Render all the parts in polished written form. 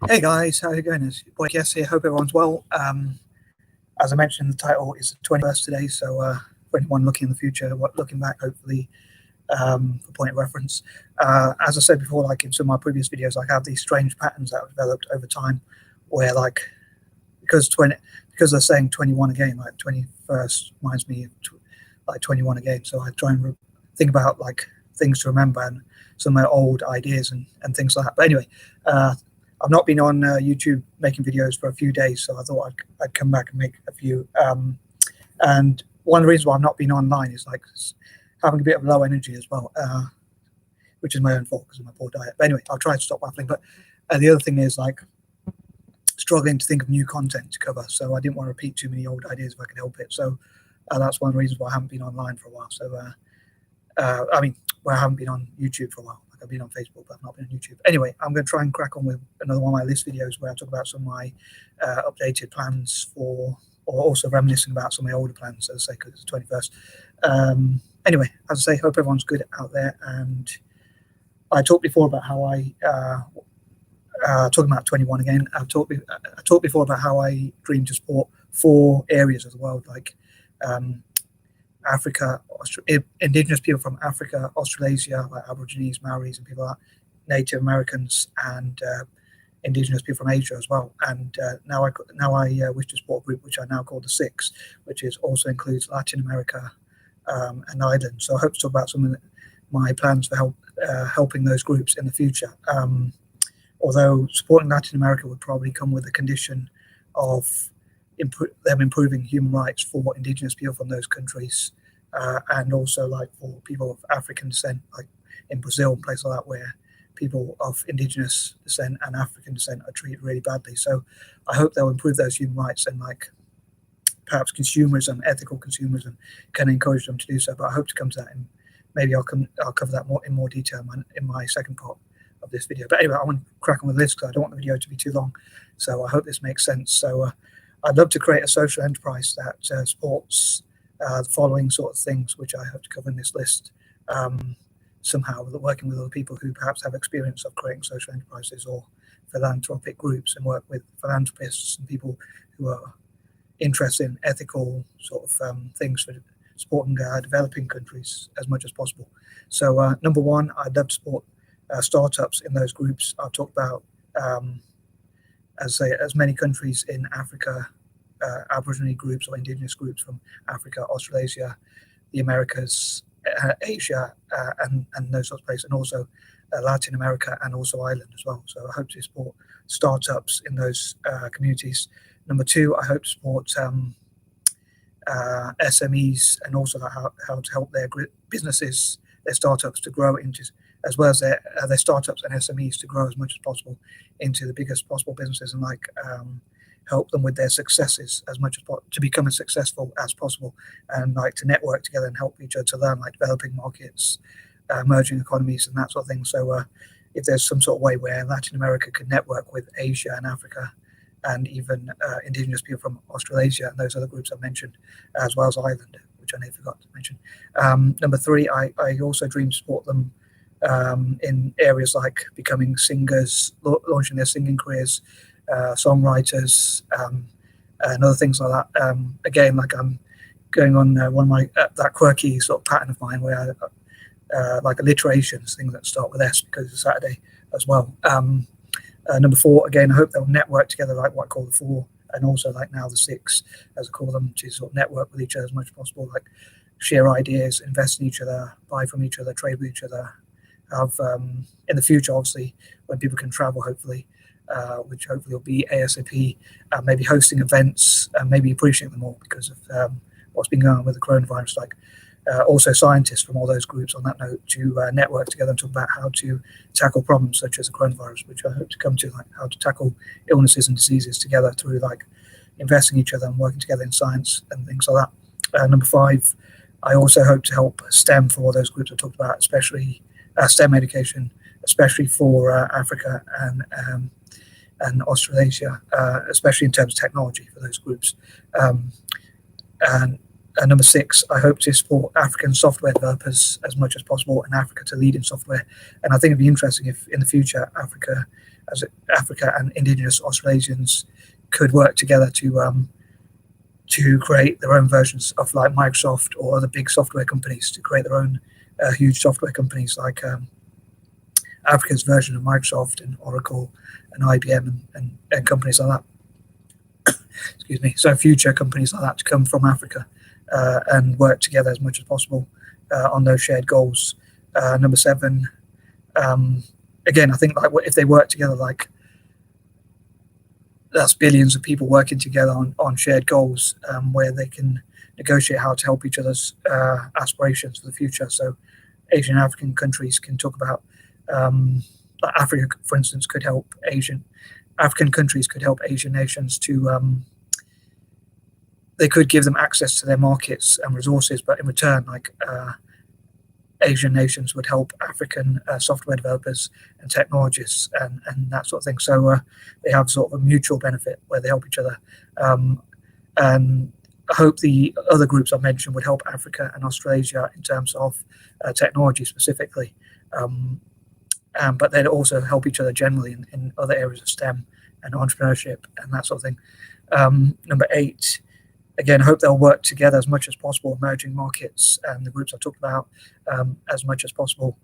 Hey guys, how are you going? It's your boy M.K.S here. Hope everyone's well. As I mentioned, the title is the 21st today, so for anyone looking in the future, looking back, hopefully, for point of reference. As I said before, like in some of my previous videos, I have these strange patterns that have developed over time, where like because they're saying 21 again, like 21st reminds me of like 21 again. So I try and think about like things to remember and some of my old ideas and things like that. But anyway. I've not been on YouTube making videos for a few days, so I thought I'd come back and make a few. And one of the reasons why I've not been online is like having a bit of low energy as well, which is my own fault because of my poor diet. But anyway, I'll try to stop waffling. But the other thing is like struggling to think of new content to cover, so I didn't want to repeat too many old ideas if I could help it. So that's one of the reasons why I haven't been online for a while. So I mean, where I haven't been on YouTube for a while. I've been on Facebook, but I've not been on YouTube. Anyway, I'm going to try and crack on with another one of my list videos where I talk about some of my updated plans or also reminiscing about some of my older plans, as I say, because it's the 21st. Anyway, as I say, hope everyone's good out there. And I talked before about how talking about 21 again. I talked before about how I dream to support 4 areas of the world, like Africa, indigenous people from Africa, Australasia, like Aborigines, Maoris, and people like that, Native Americans, and indigenous people from Asia as well. And now I wish to support a group which I now call the 6, which is also includes Latin America and Ireland. So I hope to talk about some of my plans for helping those groups in the future. Although supporting Latin America would probably come with a condition of them improving human rights for indigenous people from those countries, and also like for people of African descent, like in Brazil and places like that, where people of indigenous descent and African descent are treated really badly. So I hope they'll improve those human rights, and like perhaps consumerism, ethical consumerism, can encourage them to do so. But I hope to come to that, and maybe I'll cover that in more detail in my second part of this video. But anyway, I want to crack on with this because I don't want the video to be too long. So I hope this makes sense. So I'd love to create a social enterprise that supports the following sort of things, which I hope to cover in this list somehow, working with other people who perhaps have experience of creating social enterprises or philanthropic groups, and work with philanthropists and people who are interested in ethical sort of things for supporting developing countries as much as possible. So number one, I'd love to support startups in those groups. I've talked about as many countries in Africa, Aboriginal groups or indigenous groups from Africa, Australasia, the Americas, Asia, and those sorts of places, and also Latin America and also Ireland as well. So I hope to support startups in those communities. Number two, I hope to support S.M.E.s, and also how to help their businesses, their startups, to grow into, as well as their startups and SMEs to grow as much as possible into the biggest possible businesses, and like help them with their successes as much as possible to become as successful as possible, and like to network together and help each other to learn like developing markets, emerging economies, and that sort of thing. So if there's some sort of way where Latin America could network with Asia and Africa, and even indigenous people from Australasia and those other groups I mentioned, as well as Ireland, which I never forgot to mention. Number three, I also dream to support them in areas like becoming singers, launching their singing careers, songwriters, and other things like that. Again, like I'm going on one of my that quirky sort of pattern of mine where I like alliterations, things that start with S, because it's Saturday as well. Number four, again, I hope they'll network together like what I call the 4, and also like now the 6, as I call them, to sort of network with each other as much as possible, like share ideas, invest in each other, buy from each other, trade with each other. Have in the future, obviously, when people can travel, hopefully, which hopefully will be ASAP, maybe hosting events, maybe appreciating them more because of what's been going on with the coronavirus. Like also scientists from all those groups, on that note, to network together and talk about how to tackle problems such as the coronavirus, which I hope to come to, like how to tackle illnesses and diseases together through like investing in each other and working together in science and things like that. Number 5, I also hope to help STEM for all those groups I talked about, especially STEM education, especially for Africa and Australasia, especially in terms of technology for those groups. And Number 6, I hope to support African software developers as much as possible, and Africa to lead in software. And I think it'd be interesting if in the future Africa and indigenous Australasians could work together to create their own versions of like Microsoft or other big software companies, to create their own huge software companies like Africa's version of Microsoft and Oracle and IBM and companies like that. Excuse me. So future companies like that to come from Africa and work together as much as possible on those shared goals. Number 7, again, I think like if they work together, like that's billions of people working together on shared goals where they can negotiate how to help each other's aspirations for the future. So Asian African countries can talk about like Africa, for instance, could help African countries could help Asian nations to they could give them access to their markets and resources, but in return, like Asian nations would help African software developers and technologists and that sort of thing. So they have sort of a mutual benefit where they help each other. And I hope the other groups I mentioned would help Africa and Australasia in terms of technology specifically. But they'd also help each other generally in other areas of STEM and entrepreneurship and that sort of thing. Number 8, again, I hope they'll work together as much as possible, emerging markets and the groups I talked about as much as possible.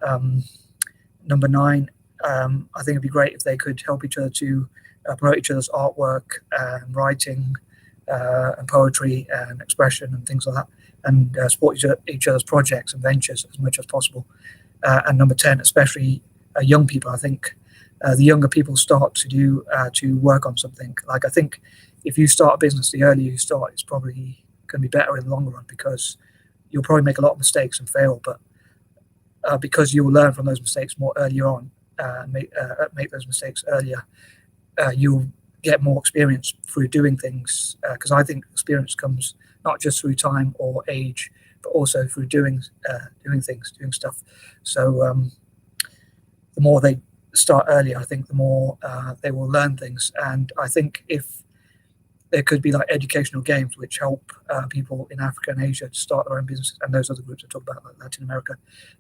Number 9, I think it'd be great if they could help each other to promote each other's artwork and writing and poetry and expression and things like that, and support each other's projects and ventures as much as possible. And number 10, especially young people, I think the younger people start to work on something. Like I think if you start a business, the earlier you start, it's probably going to be better in the long run, because you'll probably make a lot of mistakes and fail, but because you will learn from those mistakes more earlier on, make those mistakes earlier, you'll get more experience through doing things. Because I think experience comes not just through time or age, but also through doing things, doing stuff. So the more they start earlier, I think the more they will learn things. And I think if there could be like educational games which help people in Africa and Asia to start their own businesses, and those other groups I talked about, like Latin America,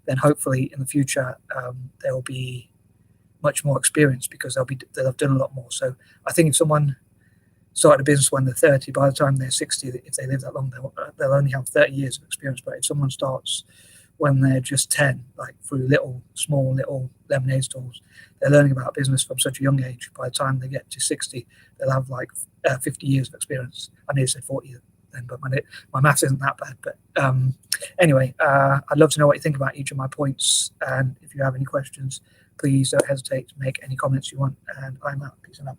then hopefully in the future there will be much more experience, because they'll have done a lot more. So I think if someone started a business when they're 30, by the time they're 60, if they live that long, they'll only have 30 years of experience. But if someone starts when they're just 10, like through small little lemonade stalls, they're learning about business from such a young age. By the time they get to 60, they'll have like 50 years of experience. I nearly said 40 then, but my maths isn't that bad. But anyway, I'd love to know what you think about each of my points. And if you have any questions, please don't hesitate to make any comments you want. And I'm out. Peace and love.